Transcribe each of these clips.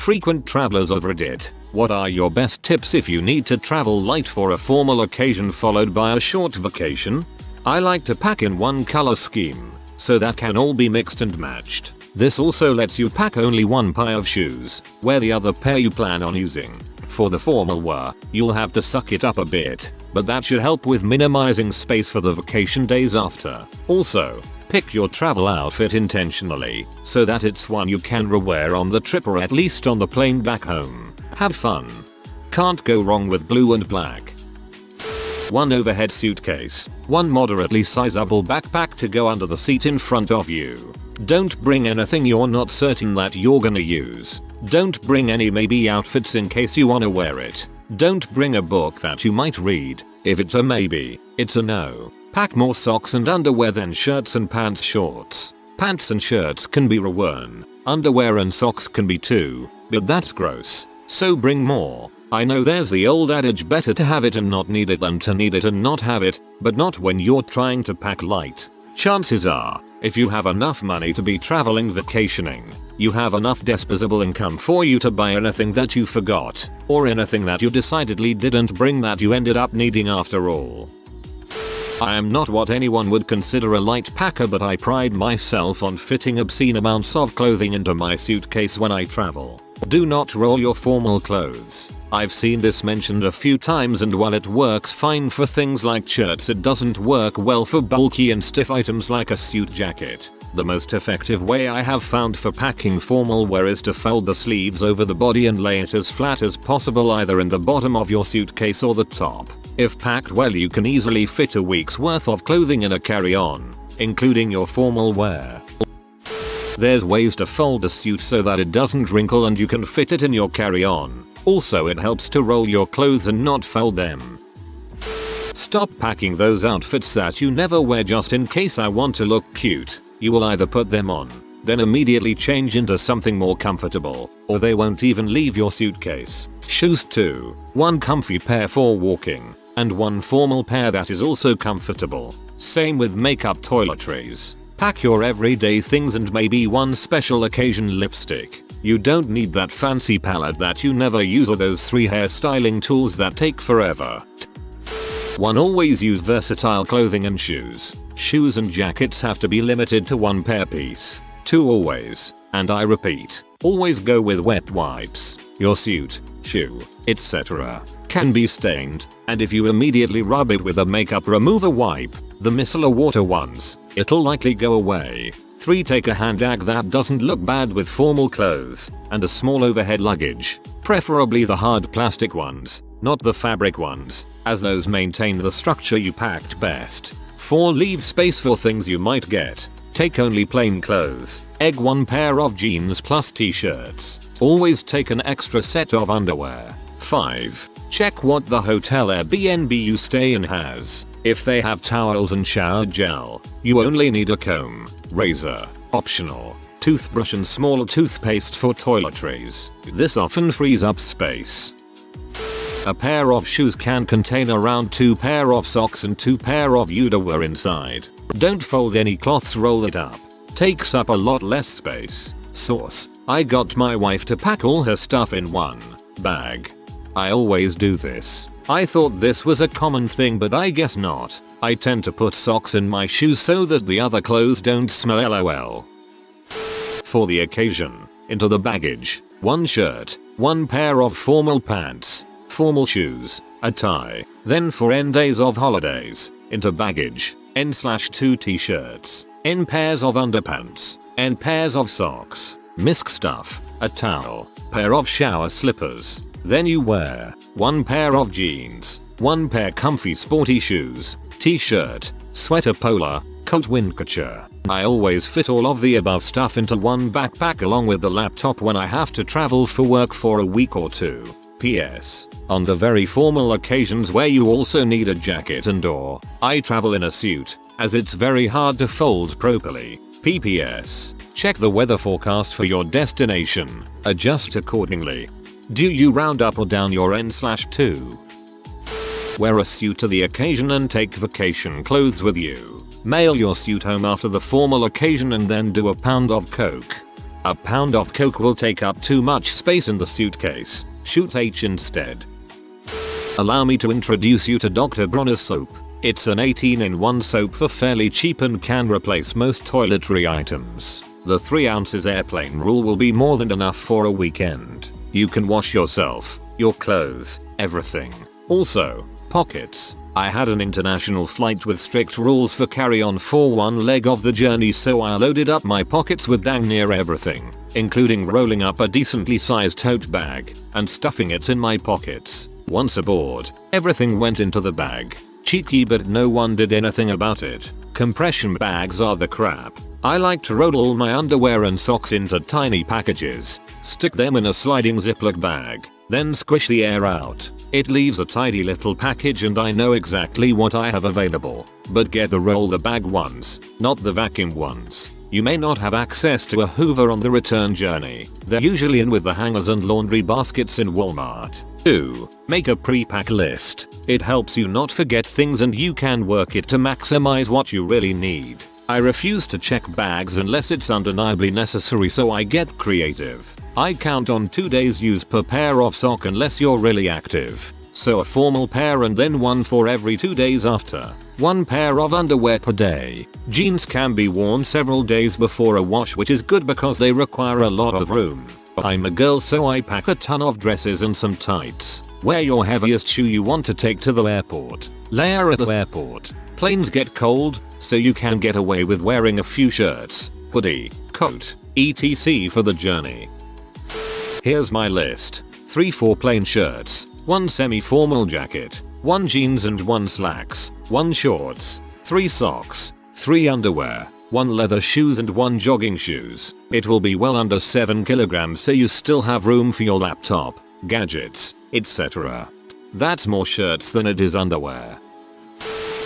Frequent travelers of Reddit, what are your best tips if you need to travel light for a formal occasion followed by a short vacation? I like to pack in one color scheme, so that can all be mixed and matched. This also lets you pack only one pair of shoes, wear the other pair you plan on using. For the formal wear, you'll have to suck it up a bit, but that should help with minimizing space for the vacation days after. Also, pick your travel outfit intentionally, so that it's one you can rewear on the trip or at least on the plane back home. Have fun. Can't go wrong with blue and black. 1 overhead suitcase, 1 moderately sizable backpack to go under the seat in front of you. Don't bring anything you're not certain that you're gonna use. Don't bring any maybe outfits in case you wanna wear it. Don't bring a book that you might read. If it's a maybe, it's a no. Pack more socks and underwear than shirts and pants shorts. Pants and shirts can be reworn. Underwear and socks can be too, but that's gross. So bring more. I know there's the old adage better to have it and not need it than to need it and not have it, but not when you're trying to pack light. Chances are, if you have enough money to be traveling vacationing, you have enough disposable income for you to buy anything that you forgot, or anything that you decidedly didn't bring that you ended up needing after all. I am not what anyone would consider a light packer, but I pride myself on fitting obscene amounts of clothing into my suitcase when I travel. Do not roll your formal clothes. I've seen this mentioned a few times, and while it works fine for things like shirts, it doesn't work well for bulky and stiff items like a suit jacket. The most effective way I have found for packing formal wear is to fold the sleeves over the body and lay it as flat as possible either in the bottom of your suitcase or the top. If packed well, you can easily fit a week's worth of clothing in a carry-on, including your formal wear. There's ways to fold a suit so that it doesn't wrinkle and you can fit it in your carry-on. Also, it helps to roll your clothes and not fold them. Stop packing those outfits that you never wear just in case I want to look cute. You will either put them on, then immediately change into something more comfortable, or they won't even leave your suitcase. Shoes too. 1 comfy pair for walking, and 1 formal pair that is also comfortable. Same with makeup toiletries. Pack your everyday things and maybe 1 special occasion lipstick. You don't need that fancy palette that you never use or those 3 hairstyling tools that take forever. 1. Always use versatile clothing and shoes. Shoes and jackets have to be limited to 1 pair piece. 2. Always, and I repeat, always go with wet wipes. Your suit, shoe, etc. can be stained, and if you immediately rub it with a makeup remover wipe, the micellar water ones, it'll likely go away. 3. Take a handbag that doesn't look bad with formal clothes, and a small overhead luggage, preferably the hard plastic ones, not the fabric ones, as those maintain the structure you packed best. 4. Leave space for things you might get. Take only plain clothes. 1 pair of jeans plus t-shirts. Always take an extra set of underwear. 5. Check what the hotel Airbnb you stay in has. If they have towels and shower gel, you only need a comb, razor, optional, toothbrush and small toothpaste for toiletries. This often frees up space. A pair of shoes can contain around 2 pair of socks and 2 pair of underwear inside. Don't fold any cloths, roll it up. Takes up a lot less space. Source: I got my wife to pack all her stuff in 1 bag. I always do this. I thought this was a common thing, but I guess not. I tend to put socks in my shoes so that the other clothes don't smell, lol. For the occasion, into the baggage, 1 shirt, 1 pair of formal pants, formal shoes, a tie. Then for N days of holidays, into baggage, N/2 t-shirts, N pairs of underpants, N pairs of socks, misc stuff, a towel, pair of shower slippers. Then you wear 1 pair of jeans, 1 pair comfy sporty shoes, t-shirt, sweater, polar, coat, windkerchief. I always fit all of the above stuff into 1 backpack along with the laptop when I have to travel for work for a week or 2. PS. On the very formal occasions where you also need a jacket and/or I travel in a suit, as it's very hard to fold properly. PPS. Check the weather forecast for your destination. Adjust accordingly. Do you round up or down your N/2? Wear a suit to the occasion and take vacation clothes with you. Mail your suit home after the formal occasion and then do a pound of coke. A pound of Coke will take up too much space in the suitcase. Shoot H instead. Allow me to introduce you to Dr. Bronner's soap. It's an 18-in-1 soap for fairly cheap and can replace most toiletry items. The 3 ounces airplane rule will be more than enough for a weekend. You can wash yourself, your clothes, everything. Also, pockets. I had an international flight with strict rules for carry-on for one leg of the journey, so I loaded up my pockets with dang near everything, including rolling up a decently sized tote bag and stuffing it in my pockets. Once aboard, everything went into the bag. Cheeky, but no one did anything about it. Compression bags are the crap. I like to roll all my underwear and socks into tiny packages, stick them in a sliding Ziploc bag, then squish the air out. It leaves a tidy little package and I know exactly what I have available. But get the roll the bag ones, not the vacuum ones. You may not have access to a Hoover on the return journey. They're usually in with the hangers and laundry baskets in Walmart. 2. Make a pre-pack list. It helps you not forget things and you can work it to maximize what you really need. I refuse to check bags unless it's undeniably necessary, so I get creative. I count on 2 days use per pair of sock unless you're really active. So a formal pair and then one for every 2 days after. 1 pair of underwear per day. Jeans can be worn several days before a wash, which is good because they require a lot of room. I'm a girl, so I pack a ton of dresses and some tights. Wear your heaviest shoe you want to take to the airport. Layer at the airport. Planes get cold, so you can get away with wearing a few shirts, hoodie, coat, etc. for the journey. Here's my list. 3-4 plain shirts, 1 semi-formal jacket, 1 jeans and 1 slacks, 1 shorts, 3 socks, 3 underwear, 1 leather shoes and 1 jogging shoes. It will be well under 7 kilograms, so you still have room for your laptop, gadgets, etc. That's more shirts than it is underwear.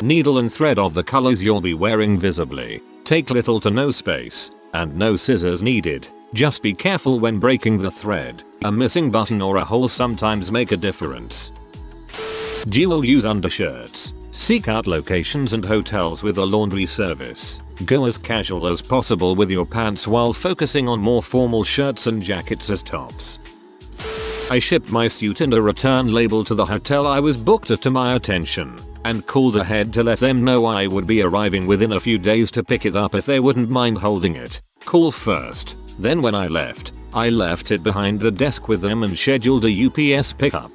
Needle and thread of the colors you'll be wearing visibly. Take little to no space, and no scissors needed. Just be careful when breaking the thread. A missing button or a hole sometimes make a difference. Dual use undershirts. Seek out locations and hotels with a laundry service. Go as casual as possible with your pants while focusing on more formal shirts and jackets as tops. I shipped my suit and a return label to the hotel I was booked at to my attention, and called ahead to let them know I would be arriving within a few days to pick it up if they wouldn't mind holding it. Call first. Then when I left it behind the desk with them and scheduled a UPS pickup.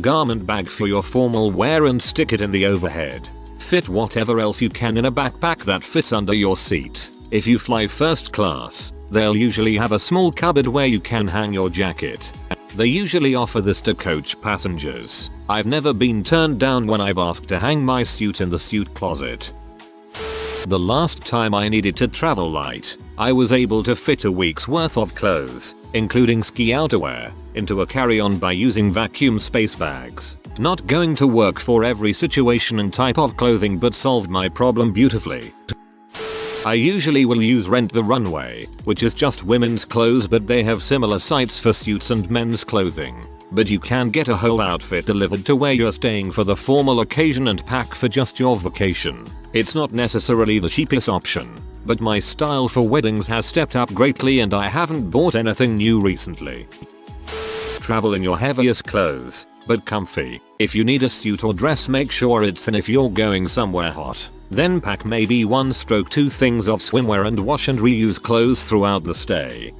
Garment bag for your formal wear and stick it in the overhead. Fit whatever else you can in a backpack that fits under your seat. If you fly first class, they'll usually have a small cupboard where you can hang your jacket. They usually offer this to coach passengers. I've never been turned down when I've asked to hang my suit in the suit closet. The last time I needed to travel light, I was able to fit a week's worth of clothes, including ski outerwear, into a carry-on by using vacuum space bags. Not going to work for every situation and type of clothing, but solved my problem beautifully. I usually will use Rent the Runway, which is just women's clothes, but they have similar sites for suits and men's clothing. But you can get a whole outfit delivered to where you're staying for the formal occasion and pack for just your vacation. It's not necessarily the cheapest option, but my style for weddings has stepped up greatly and I haven't bought anything new recently. Travel in your heaviest clothes, but comfy. If you need a suit or dress, make sure it's thin if you're going somewhere hot. Then pack maybe 1/2 things of swimwear and wash and reuse clothes throughout the stay.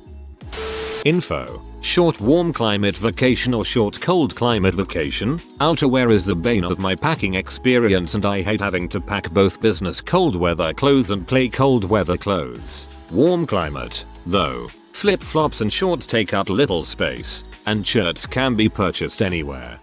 Info: short warm climate vacation or short cold climate vacation. Outerwear is the bane of my packing experience and I hate having to pack both business cold weather clothes and play cold weather clothes. Warm climate, though, flip-flops and shorts take up little space, and shirts can be purchased anywhere.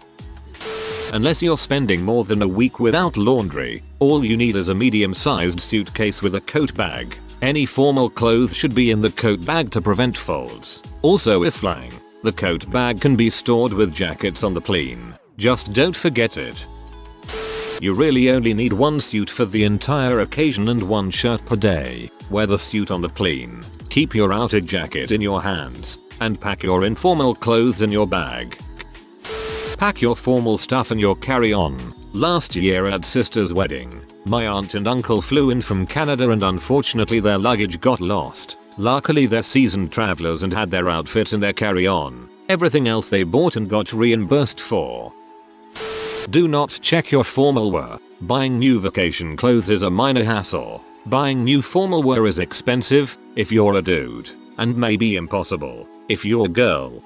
Unless you're spending more than a week without laundry, all you need is a medium-sized suitcase with a coat bag. Any formal clothes should be in the coat bag to prevent folds. Also, if flying, the coat bag can be stored with jackets on the plane. Just don't forget it. You really only need 1 suit for the entire occasion and 1 shirt per day. Wear the suit on the plane. Keep your outer jacket in your hands, and pack your informal clothes in your bag. Pack your formal stuff in your carry-on. Last year at sister's wedding, my aunt and uncle flew in from Canada and unfortunately their luggage got lost. Luckily they're seasoned travelers and had their outfit in their carry-on. Everything else they bought and got reimbursed for. Do not check your formal wear. Buying new vacation clothes is a minor hassle. Buying new formal wear is expensive if you're a dude, and maybe impossible if you're a girl.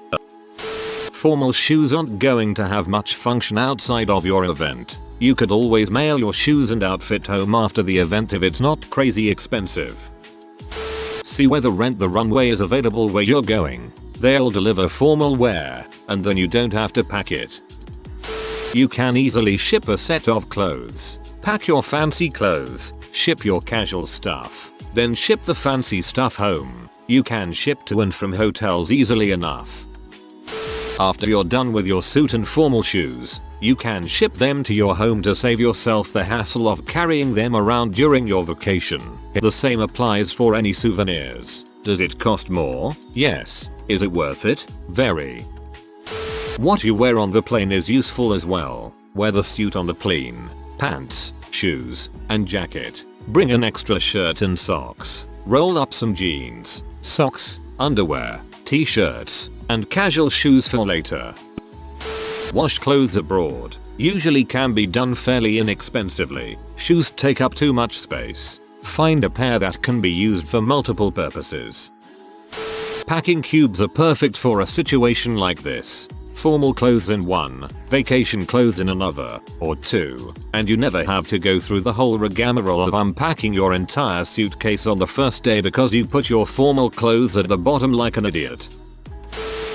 Formal shoes aren't going to have much function outside of your event. You could always mail your shoes and outfit home after the event if it's not crazy expensive. See whether Rent the Runway is available where you're going. They'll deliver formal wear, and then you don't have to pack it. You can easily ship a set of clothes. Pack your fancy clothes, ship your casual stuff, then ship the fancy stuff home. You can ship to and from hotels easily enough. After you're done with your suit and formal shoes, you can ship them to your home to save yourself the hassle of carrying them around during your vacation. The same applies for any souvenirs. Does it cost more? Yes. Is it worth it? Very. What you wear on the plane is useful as well. Wear the suit on the plane, pants, shoes, and jacket. Bring an extra shirt and socks. Roll up some jeans, socks, underwear, t-shirts, and casual shoes for later. Wash clothes abroad. Usually can be done fairly inexpensively. Shoes take up too much space. Find a pair that can be used for multiple purposes. Packing cubes are perfect for a situation like this. Formal clothes in one, vacation clothes in another, or two, and you never have to go through the whole rigmarole of unpacking your entire suitcase on the first day because you put your formal clothes at the bottom like an idiot.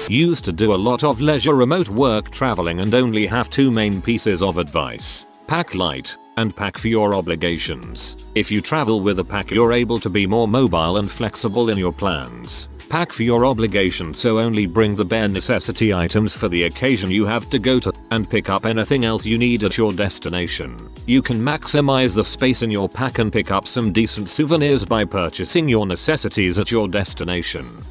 Used to do a lot of leisure remote work traveling and only have two main pieces of advice. Pack light and pack for your obligations. If you travel with a pack, you're able to be more mobile and flexible in your plans. Pack for your obligations, so only bring the bare necessity items for the occasion you have to go to, and pick up anything else you need at your destination. You can maximize the space in your pack and pick up some decent souvenirs by purchasing your necessities at your destination.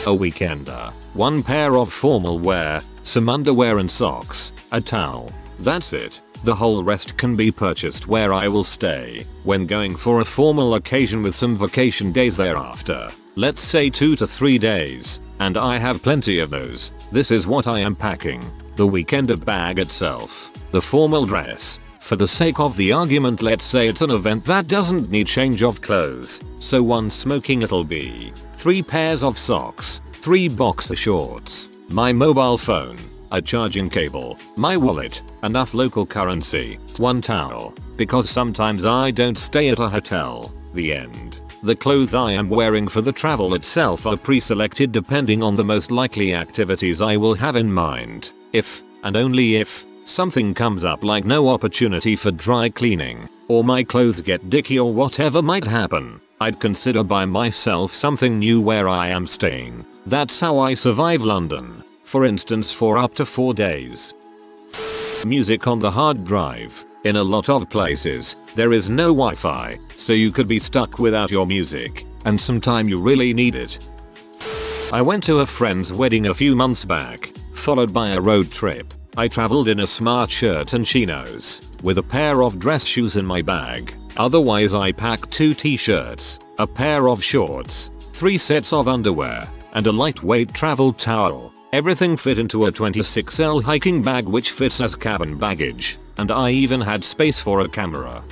A weekender. One pair of formal wear, some underwear and socks, a towel. That's it. The whole rest can be purchased where I will stay when going for a formal occasion with some vacation days thereafter. Let's say 2 to 3 days, and I have plenty of those. This is what I am packing. The weekender bag itself. The formal dress. For the sake of the argument, let's say it's an event that doesn't need change of clothes, so one smoking it'll be 3 pairs of socks, 3 boxer shorts, my mobile phone, a charging cable, my wallet, enough local currency, 1 towel, because sometimes I don't stay at a hotel. The end. The clothes I am wearing for the travel itself are pre-selected depending on the most likely activities I will have in mind. If, and only if, something comes up like no opportunity for dry cleaning, or my clothes get dicky or whatever might happen, I'd consider buy myself something new where I am staying. That's how I survive London, for instance, for up to 4 days. Music on the hard drive. In a lot of places, there is no Wi-Fi, so you could be stuck without your music, and sometime you really need it. I went to a friend's wedding a few months back, followed by a road trip. I traveled in a smart shirt and chinos, with a pair of dress shoes in my bag. Otherwise I packed 2 t-shirts, a pair of shorts, 3 sets of underwear, and a lightweight travel towel. Everything fit into a 26L hiking bag which fits as cabin baggage, and I even had space for a camera.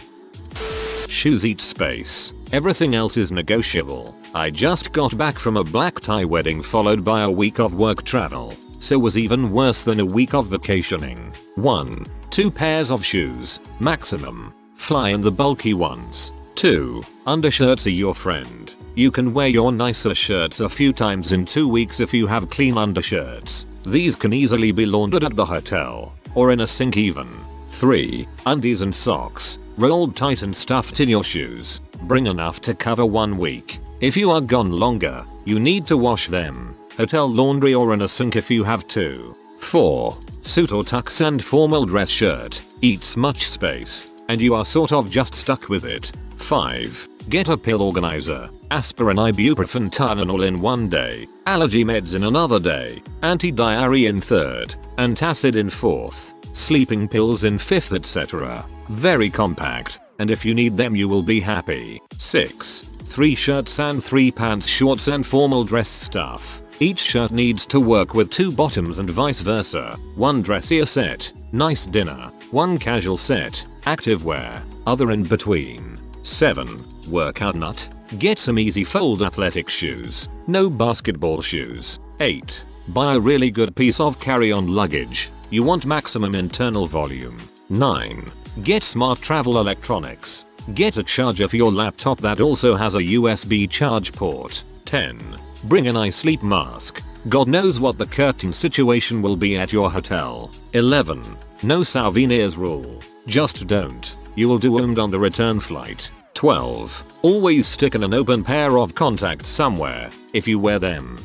Shoes eat space. Everything else is negotiable. I just got back from a black tie wedding followed by a week of work travel, so was even worse than a week of vacationing. 1. 2 pairs of shoes, maximum. Fly in the bulky ones. 2. Undershirts are your friend. You can wear your nicer shirts a few times in 2 weeks if you have clean undershirts. These can easily be laundered at the hotel, or in a sink even. 3. Undies and socks, rolled tight and stuffed in your shoes. Bring enough to cover 1 week. If you are gone longer, you need to wash them. Hotel laundry or in a sink if you have to. 4. Suit or tux and formal dress shirt. Eats much space, and you are sort of just stuck with it. 5. Get a pill organizer. Aspirin, ibuprofen, Tylenol in 1 day. Allergy meds in another day. Anti-diarrhea in 3rd. Antacid in 4th. Sleeping pills in 5th, etc. Very compact, and if you need them you will be happy. 6. 3 shirts and 3 pants, shorts and formal dress stuff. Each shirt needs to work with 2 bottoms and vice versa. 1 dressier set, nice dinner. 1 casual set, activewear, other in between. 7. Workout nut. Get some easy fold athletic shoes, no basketball shoes. 8. Buy a really good piece of carry-on luggage. You want maximum internal volume. 9. Get smart travel electronics. Get a charger for your laptop that also has a USB charge port. 10. Bring an eye sleep mask. God knows what the curtain situation will be at your hotel. 11. No souvenirs rule. Just don't. You will do doomed on the return flight. 12. Always stick in an open pair of contacts somewhere, if you wear them.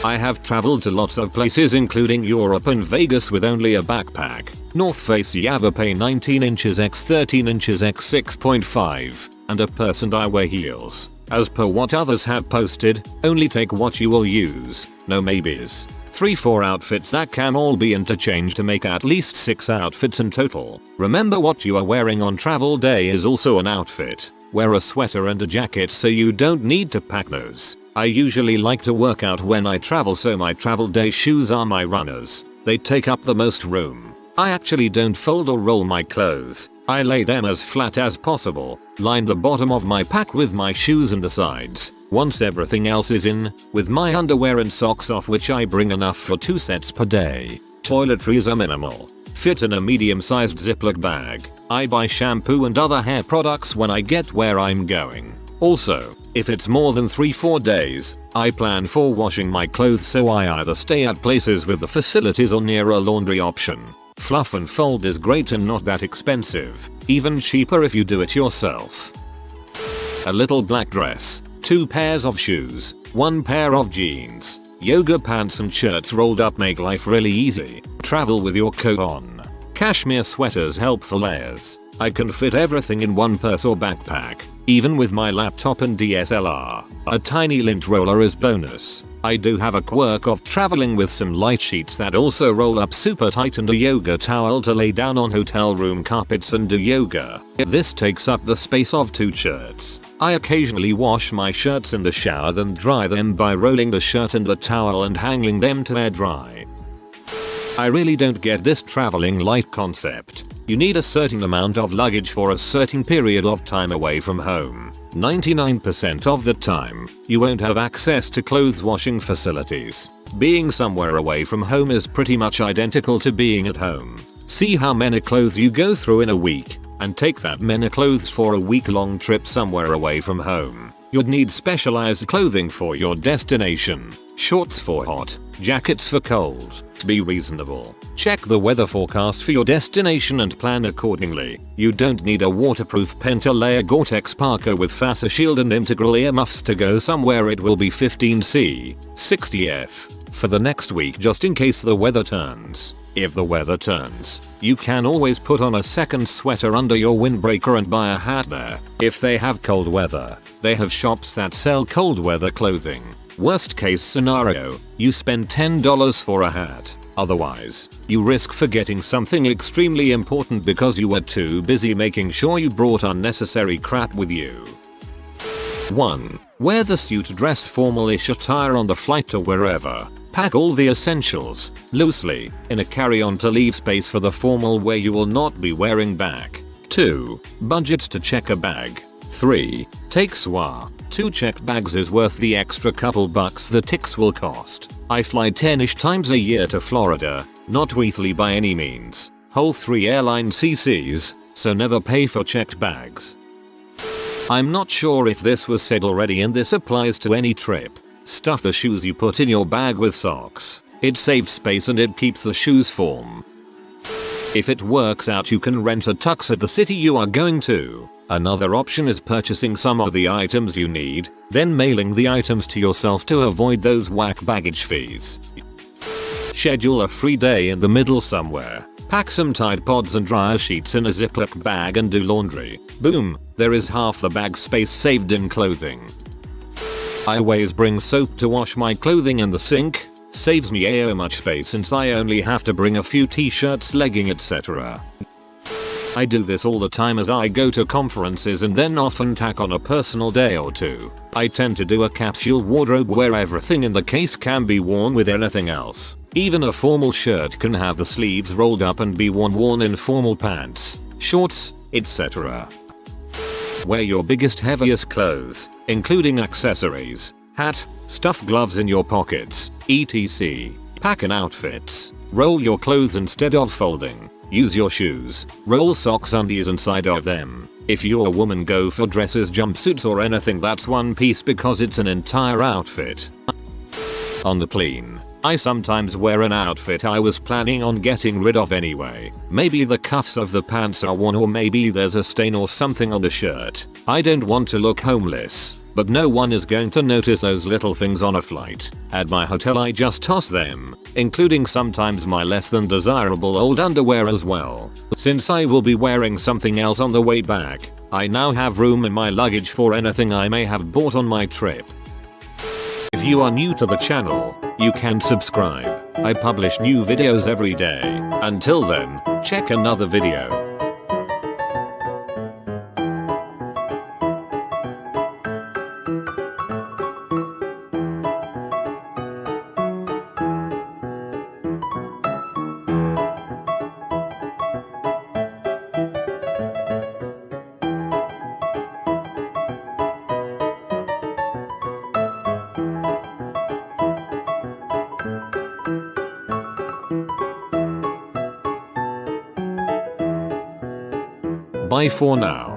I have traveled to lots of places including Europe and Vegas with only a backpack. North Face Yavapai 19 inches x 13 inches x 6.5 and a purse, and I wear heels. As per what others have posted, only take what you will use, no maybes. 3-4 outfits that can all be interchanged to make at least 6 outfits in total. Remember, what you are wearing on travel day is also an outfit. Wear a sweater and a jacket so you don't need to pack those. I usually like to work out when I travel, so my travel day shoes are my runners. They take up the most room. I actually don't fold or roll my clothes. I lay them as flat as possible, line the bottom of my pack with my shoes and the sides. Once everything else is in, with my underwear and socks off, which I bring enough for 2 sets per day. Toiletries are minimal. Fit in a medium-sized Ziploc bag. I buy shampoo and other hair products when I get where I'm going. Also, if it's more than 3-4 days, I plan for washing my clothes, so I either stay at places with the facilities or near a laundry option. Fluff and fold is great and not that expensive, even cheaper if you do it yourself. A little black dress, 2 pairs of shoes, 1 pair of jeans, yoga pants and shirts rolled up make life really easy. Travel with your coat on. Cashmere sweaters help for layers. I can fit everything in 1 purse or backpack, even with my laptop and DSLR. A tiny lint roller is bonus. I do have a quirk of traveling with some light sheets that also roll up super tight and a yoga towel to lay down on hotel room carpets and do yoga. This takes up the space of 2 shirts. I occasionally wash my shirts in the shower, then dry them by rolling the shirt in the towel and hanging them to air dry. I really don't get this traveling light concept. You need a certain amount of luggage for a certain period of time away from home. 99% of the time, you won't have access to clothes washing facilities. Being somewhere away from home is pretty much identical to being at home. See how many clothes you go through in a week, and take that many clothes for a week-long trip somewhere away from home. You'd need specialized clothing for your destination. Shorts for hot, jackets for cold. Be reasonable. Check the weather forecast for your destination and plan accordingly. You don't need a waterproof penta-layer Gore-Tex parka with FASA shield and integral earmuffs to go somewhere it will be 15°C, 60°F for the next week, just in case the weather turns. If the weather turns, you can always put on a second sweater under your windbreaker and buy a hat there. If they have cold weather, they have shops that sell cold weather clothing. Worst case scenario, you spend $10 for a hat. Otherwise, you risk forgetting something extremely important because you were too busy making sure you brought unnecessary crap with you. 1. Wear the suit dress formal-ish attire on the flight to wherever. Pack all the essentials, loosely, in a carry-on to leave space for the formal wear you will not be wearing back. 2. Budget to check a bag. 3. Take SWA. 2 checked bags is worth the extra couple bucks the ticks will cost. I fly 10ish times a year to Florida, not weekly by any means. Whole 3 airline CCs, so never pay for checked bags. I'm not sure if this was said already, and this applies to any trip. Stuff the shoes you put in your bag with socks. It saves space and it keeps the shoes warm. If it works out, you can rent a tux at the city you are going to. Another option is purchasing some of the items you need, then mailing the items to yourself to avoid those whack baggage fees. Schedule a free day in the middle somewhere. Pack some Tide Pods and dryer sheets in a Ziploc bag and do laundry. Boom, there is half the bag space saved in clothing. I always bring soap to wash my clothing in the sink. Saves me so much space since I only have to bring a few t-shirts, leggings, etc. I do this all the time as I go to conferences and then often tack on a personal day or two. I tend to do a capsule wardrobe where everything in the case can be worn with anything else. Even a formal shirt can have the sleeves rolled up and be worn in formal pants, shorts, etc. Wear your biggest heaviest clothes, including accessories, hat, stuff gloves in your pockets, etc. Pack in outfits. Roll your clothes instead of folding. Use your shoes. Roll socks undies inside of them. If you're a woman, go for dresses, jumpsuits or anything that's one piece because it's an entire outfit. On the plane, I sometimes wear an outfit I was planning on getting rid of anyway. Maybe the cuffs of the pants are worn or maybe there's a stain or something on the shirt. I don't want to look homeless, but no one is going to notice those little things on a flight. At my hotel I just toss them, including sometimes my less than desirable old underwear as well. Since I will be wearing something else on the way back, I now have room in my luggage for anything I may have bought on my trip. If you are new to the channel, you can subscribe. I publish new videos every day. Until then, check another video. Bye for now.